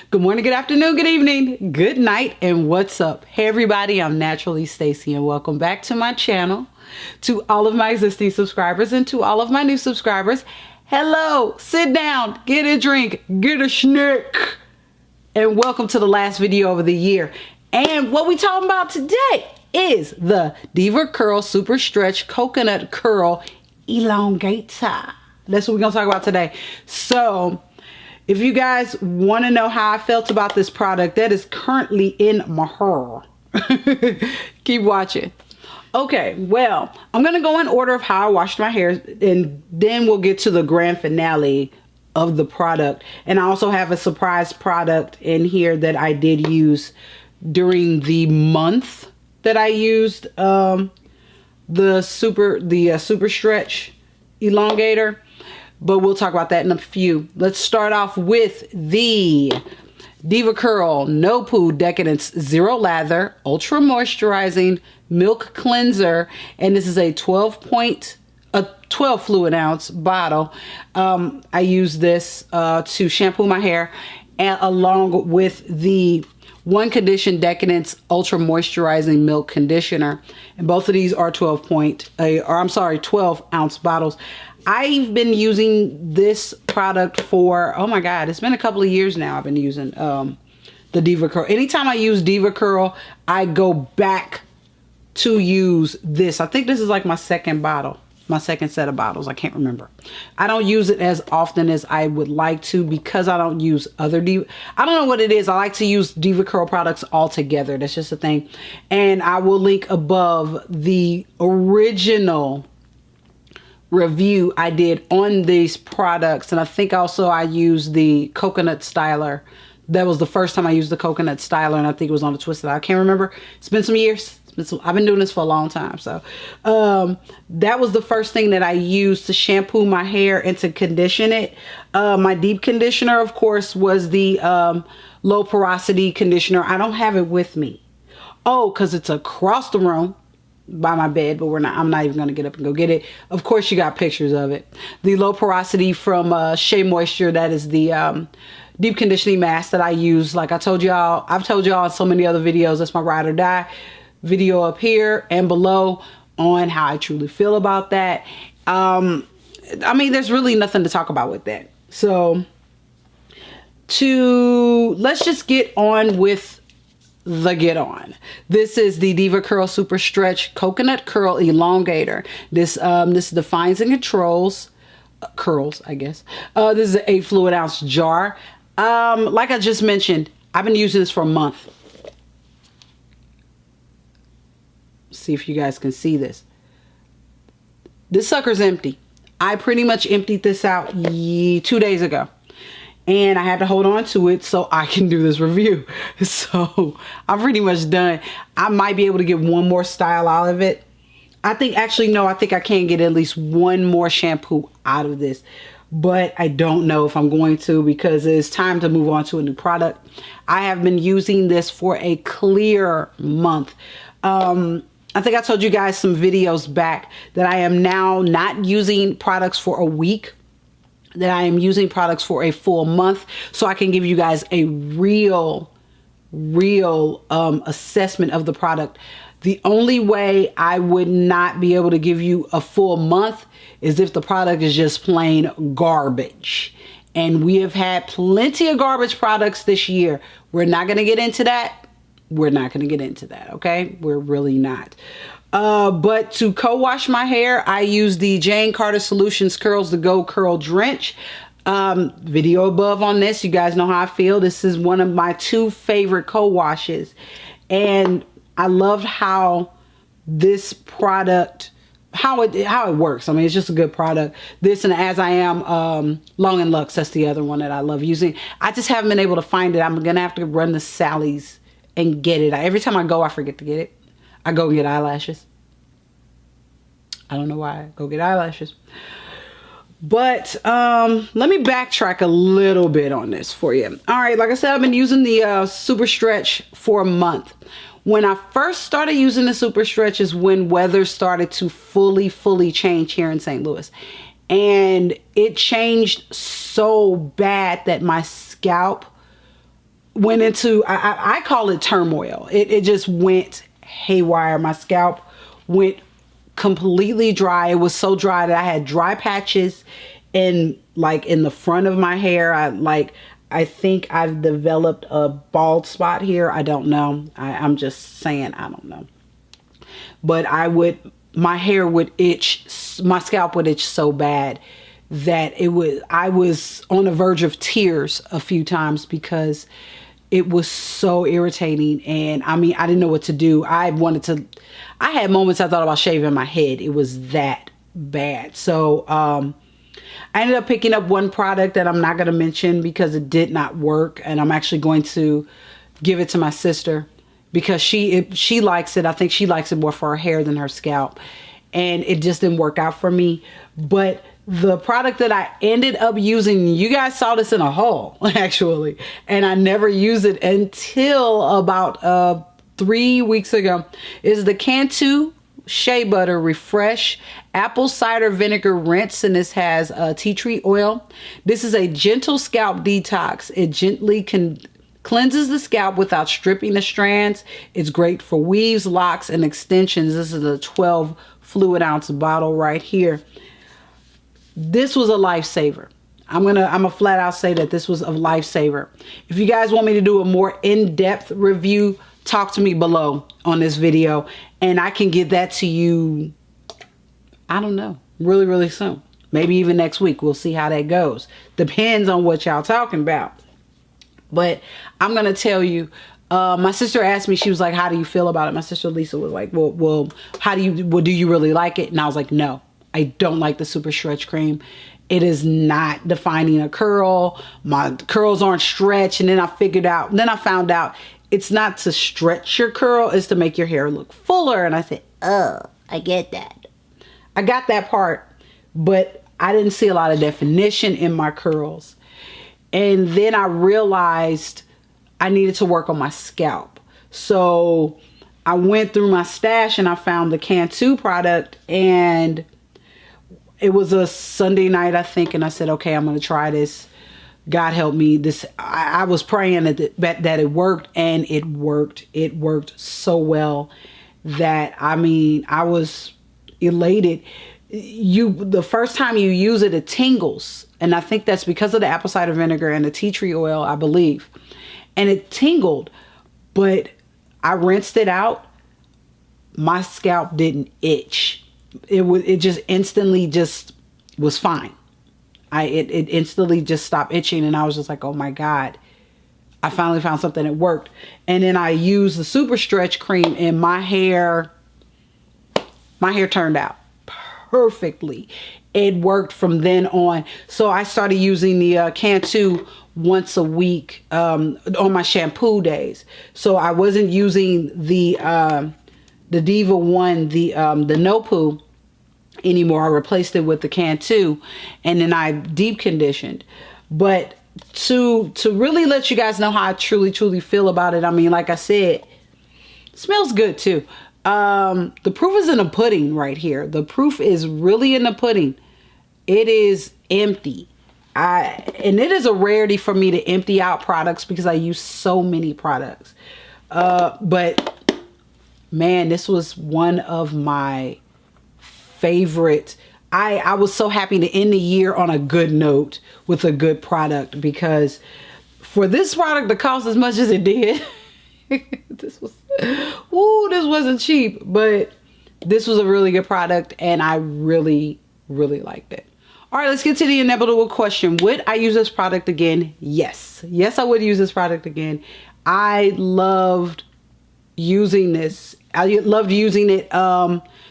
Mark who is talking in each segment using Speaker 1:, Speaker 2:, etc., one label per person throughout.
Speaker 1: Good morning, good afternoon, good evening, good night, and what's up? Hey everybody, I'm NaturallyStacey and welcome back to my channel. To all of my existing subscribers and to all of my new subscribers, hello, sit down, get a drink, get a snack, and welcome to the last video of the year. And what we talking about today is the DevaCurl Super Stretch Coconut Curl Elongator. That's what we're gonna talk about today. So if you guys want to know how I felt about this product, that is currently in my hair. Keep watching. Okay, well, I'm going to go in order of how I washed my hair, and then we'll get to the grand finale of the product. And I also have a surprise product in here that I did use during the month that I used the Super Stretch Elongator. But we'll talk about that in a few. Let's start off with the DevaCurl No Poo Decadence Zero Lather Ultra Moisturizing Milk Cleanser. And this is a 12 fluid ounce bottle. I use this to shampoo my hair, and along with the One Condition Decadence Ultra Moisturizing Milk Conditioner. And both of these are 12 ounce bottles. I've been using this product for, oh my God, it's been a couple of years now. I've been using the DevaCurl. Anytime I use DevaCurl, I go back to use this. I think this is like my second bottle, my second set of bottles. I can't remember. I don't use it as often as I would like to because I don't use other I don't know what it is. I like to use DevaCurl products all together. That's just a thing. And I will link above the original review I did on these products. And I think also I used the coconut styler. That was the first time I used the coconut styler, and I think it was on the Twisted. I can't remember. It's been some years. I've been doing this for a long time. So that was the first thing that I used to shampoo my hair and to condition it. My deep conditioner, of course, was the low porosity conditioner. I don't have it with me. Oh, because it's across the room by my bed, but I'm not even going to get up and go get it. Of course, you got pictures of it. The low porosity from Shea Moisture, that is the deep conditioning mask that I use. Like I told y'all, I've told y'all in so many other videos, that's my ride or die video up here and below on how I truly feel about that. I mean, there's really nothing to talk about with that. So let's just get on with This is the DevaCurl Super Stretch Coconut Curl Elongator. This defines and controls curls, I guess. This is an 8 fluid ounce jar. Like I just mentioned, I've been using this for a month. See if you guys can see this. This sucker's empty. I pretty much emptied this out 2 days ago. And I had to hold on to it so I can do this review. So I'm pretty much done. I might be able to get one more style out of it. I think I can get at least one more shampoo out of this. But I don't know if I'm going to, because it's time to move on to a new product. I have been using this for a clear month. I think I told you guys some videos back that I am now not using products for a week, that I am using products for a full month, so I can give you guys a real assessment of the product. The only way I would not be able to give you a full month is if the product is just plain garbage. And we have had plenty of garbage products this year. We're not going to get into that. We're not going to get into that, okay? We're really not. But to co-wash my hair, I use the Jane Carter Solutions Curls to Go Curl Drench. Video above on this. You guys know how I feel. This is one of my 2 favorite co-washes. And I loved how this product, how it works. I mean, it's just a good product. This and As I Am Long and Luxe, that's the other one that I love using. I just haven't been able to find it. I'm going to have to run to Sally's and get it. Every time I go, I forget to get it. I go get eyelashes. I don't know why I go get eyelashes. But let me backtrack a little bit on this for you. All right, like I said, I've been using the Super Stretch for a month. When I first started using the Super Stretch is when weather started to fully change here in St. Louis. And it changed so bad that my scalp went into, I call it turmoil. It just went haywire. My scalp went completely dry. It was so dry that I had dry patches in the front of my hair. I think I've developed a bald spot here. I don't know. I'm just saying, I don't know. But my hair would itch, my scalp would itch so bad that I was on the verge of tears a few times because it was so irritating. And I mean, I didn't know what to do. I had moments I thought about shaving my head. It was that bad. So, I ended up picking up one product that I'm not going to mention because it did not work. And I'm actually going to give it to my sister because she likes it. I think she likes it more for her hair than her scalp. And it just didn't work out for me. But the product that I ended up using, you guys saw this in a haul, actually. And I never used it until about 3 weeks ago, is the Cantu Shea Butter Refresh Apple Cider Vinegar Rinse. And this has tea tree oil. This is a gentle scalp detox. It gently cleanses the scalp without stripping the strands. It's great for weaves, locks, and extensions. This is a 12 fluid ounce bottle right here. This was a lifesaver. I'm gonna flat out say that this was a lifesaver. If you guys want me to do a more in-depth review, talk to me below on this video and I can get that to you, I don't know, really, really soon. Maybe even next week. We'll see how that goes. Depends on what y'all talking about. But I'm gonna tell you, my sister asked me, she was like, how do you feel about it? My sister Lisa was like, well, do you really like it? And I was like, no, I don't like the super stretch cream. It is not defining a curl. My curls aren't stretched. And then I found out it's not to stretch your curl, it's to make your hair look fuller. And I said, oh, I get that. I got that part, but I didn't see a lot of definition in my curls. And then I realized I needed to work on my scalp. So I went through my stash and I found the Cantu product, and it was a Sunday night, I think. And I said, okay, I'm going to try this. God help me. I was praying that it worked, and it worked. It worked so well that, I mean, I was elated. The first time you use it, it tingles. And I think that's because of the apple cider vinegar and the tea tree oil, I believe. And it tingled, but I rinsed it out. My scalp didn't itch. It just instantly just was fine. It instantly just stopped itching, and I was just like, oh my God, I finally found something that worked. And then I used the super stretch cream, and my hair turned out perfectly. It worked from then on. So I started using the Cantu once a week on my shampoo days. So I wasn't using the Diva one, the no poo anymore. I replaced it with the Cantu, and then I deep conditioned. But to really let you guys know how I truly feel about it, I mean, like I said, it smells good too. The proof is in the pudding right here. The proof is really in the pudding. It is empty. And it is a rarity for me to empty out products because I use so many products. But man, this was one of my favorite. I was so happy to end the year on a good note with a good product, because for this product to cost as much as it did, this wasn't cheap, but this was a really good product, and I really liked it. All right, let's get to the inevitable question. Would I use this product again? Yes. Yes, I would use this product again. I loved using this. I loved using it,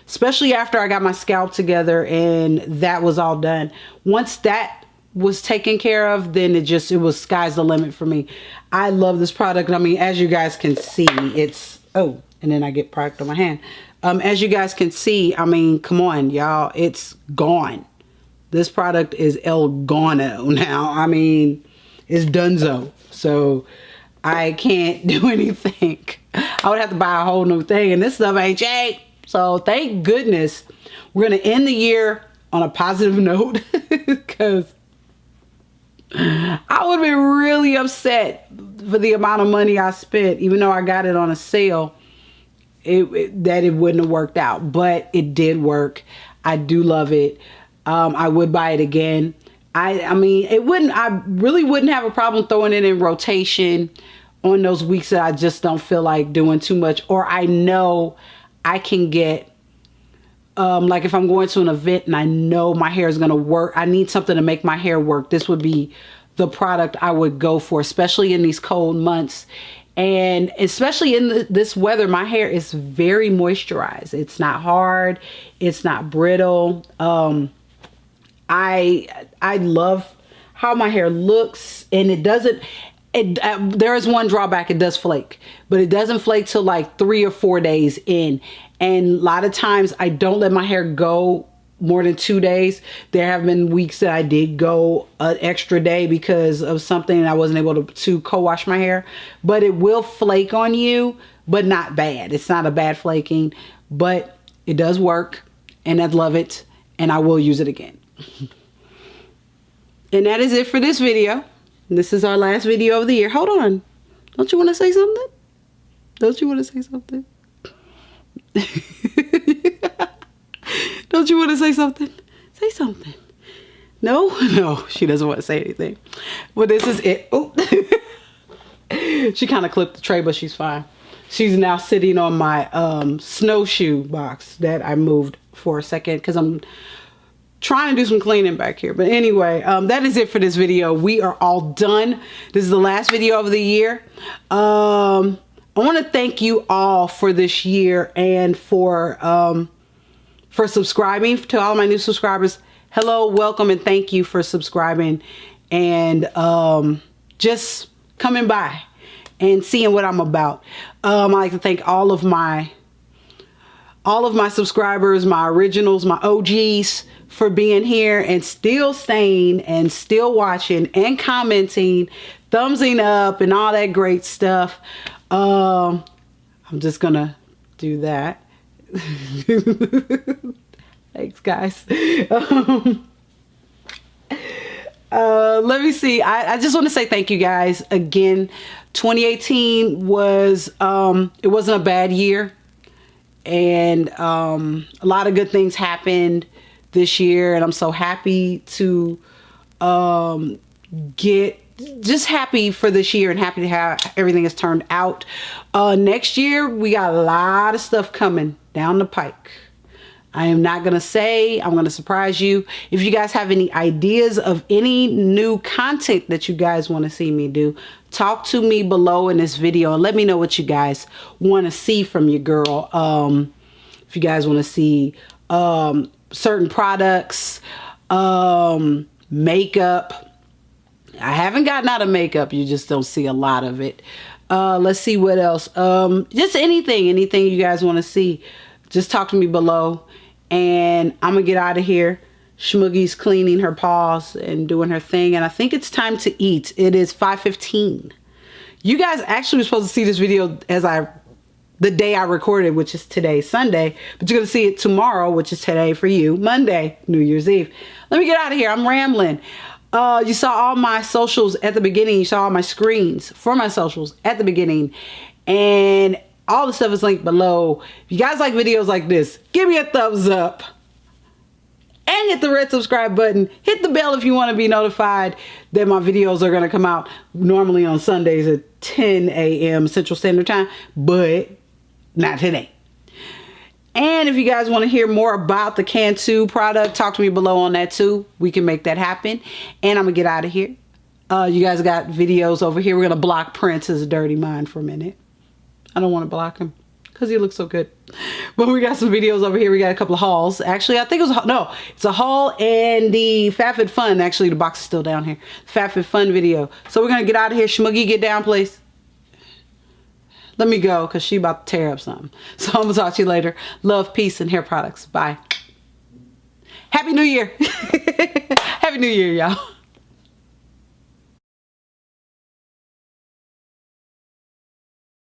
Speaker 1: especially after I got my scalp together and that was all done. Once that was taken care of, then it was sky's the limit for me. I love this product. I mean, as you guys can see, it's, oh, and then I get product on my hand. As you guys can see, I mean, come on, y'all, it's gone. This product is El Gono now. I mean, it's donezo. So I can't do anything. I would have to buy a whole new thing, and this stuff ain't cheap. So thank goodness we're going to end the year on a positive note, because I would have been really upset for the amount of money I spent, even though I got it on a sale, that it wouldn't have worked out. But it did work. I do love it. I would buy it again. I mean, I really wouldn't have a problem throwing it in rotation on those weeks that I just don't feel like doing too much, or I know I can get, like if I'm going to an event and I know my hair is going to work, I need something to make my hair work. This would be the product I would go for, especially in these cold months. And especially in this weather, my hair is very moisturized. It's not hard. It's not brittle. I love how my hair looks, and it doesn't, there is one drawback. It does flake, but it doesn't flake till like 3 or 4 days in. And a lot of times I don't let my hair go more than 2 days. There have been weeks that I did go an extra day because of something and I wasn't able to co-wash my hair. But it will flake on you, but not bad. It's not a bad flaking, but it does work, and I love it, and I will use it again. And that is it for this video. This is our last video of the year. Hold on. Don't you want to say something? Don't you want to say something? Don't you want to say something? Say something. No? No, she doesn't want to say anything. Well, this is it. Oh. She kind of clipped the tray, but she's fine. She's now sitting on my snowshoe box that I moved for a second because I'm trying to do some cleaning back here. But anyway, that is it for this video. We are all done. This is the last video of the year. I want to thank you all for this year and for subscribing. To all my new subscribers, hello, welcome, and thank you for subscribing and just coming by and seeing what I'm about. I'd like to thank all of my subscribers, my originals, my OGs, for being here and still staying and still watching and commenting, thumbsing up and all that great stuff. I'm just gonna do that. Thanks, guys. Let me see. I just want to say thank you guys again. 2018 was it wasn't a bad year, and a lot of good things happened this year, and I'm so happy to just happy for this year and happy to have everything has turned out. Next year we got a lot of stuff coming down the pike. I am not gonna say, I'm gonna surprise you. If you guys have any ideas of any new content that you guys want to see me do, talk to me below in this video and let me know what you guys want to see from your girl. If you guys want to see certain products, makeup. I haven't gotten out of makeup. You just don't see a lot of it. Let's see what else. Just anything you guys want to see, just talk to me below. And I'm gonna get out of here. Schmoogie's cleaning her paws and doing her thing, and I think it's time to eat. It is 5:15. You guys actually were supposed to see this video the day I recorded, which is today, Sunday, but you're gonna see it tomorrow, which is today for you, Monday, New Year's Eve. Let me get out of here. I'm rambling. You saw all my socials at the beginning. You saw all my screens for my socials at the beginning, and all the stuff is linked below. If you guys like videos like this, give me a thumbs up and hit the red subscribe button. Hit the bell if you want to be notified that my videos are going to come out normally on Sundays at 10 a.m. Central Standard Time, but not today. And if you guys want to hear more about the Cantu product, talk to me below on that too. We can make that happen. And I'm going to get out of here. You guys got videos over here. We're going to block Prince's dirty mind for a minute. I don't want to block him because he looks so good. But we got some videos over here. We got a couple of hauls. Actually, I think it was, no, it's a haul and the FabFitFun. Actually, the box is still down here. FabFitFun video. So we're going to get out of here. Schmoogie, get down, please. Let me go because she about to tear up something. So I'm going to talk to you later. Love, peace, and hair products. Bye. Happy New Year. Happy New Year, y'all.